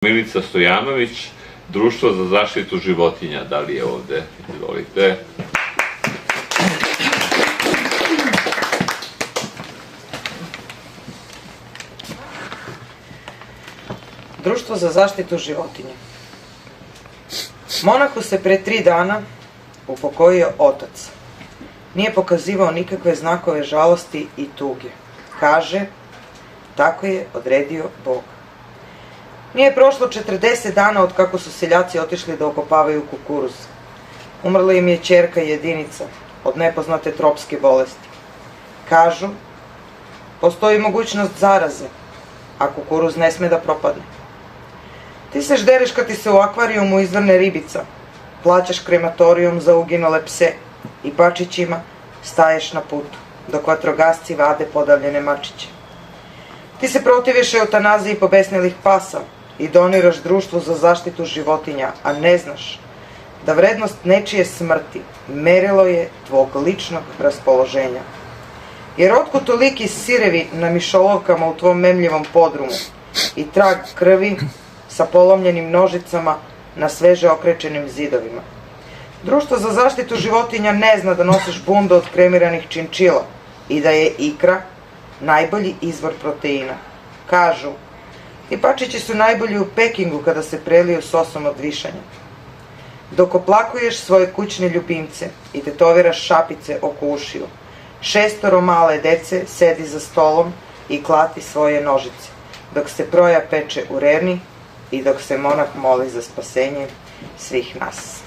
Milica Stojanović, Društvo za zaštitu životinja, da li je ovde? Izvolite. Društvo za zaštitu životinja. Monahu se pre 3 dana upokojio otac. Nije pokazivao nikakve znakove žalosti i tuge. Kaže, tako je odredio Bog. Nije prošlo 40 dana od kako su seljaci otišli da okopavaju kukuruz. Umrla im je ćerka jedinica od nepoznate tropske bolesti. Kažu, postoji mogućnost zaraze, a kukuruz ne sme da propadne. Ti se ždereš kad ti se u akvarijumu izvrne ribica, plaćaš krematorijum za uginule pse i pačićima staješ na putu, dok vatrogasci vade podavljene mačiće. Ti se protiviš eutanaziji pobesnelih pasa i doniraš društvu za zaštitu životinja, a ne znaš da vrednost nečije smrti merilo je tvog ličnog raspoloženja. Jer otkud toliki sirevi na mišolovkama u tvom memljivom podrumu i trag krvi sa polomljenim nožicama na sveže okrečenim zidovima? Društvo za zaštitu životinja ne zna da nosiš bundu od kremiranih činčila i da je ikra najbolji izvor proteina. Kažu, ti pačići su najbolji u Pekingu kada se preliju sosom od višanja. Dok oplakuješ svoje kućne ljubimce i tetoviraš šapice oko ušiju, 6 male dece sedi za stolom i klati svoje nožice, dok se proja peče u rerni i dok se monah moli za spasenje svih nas.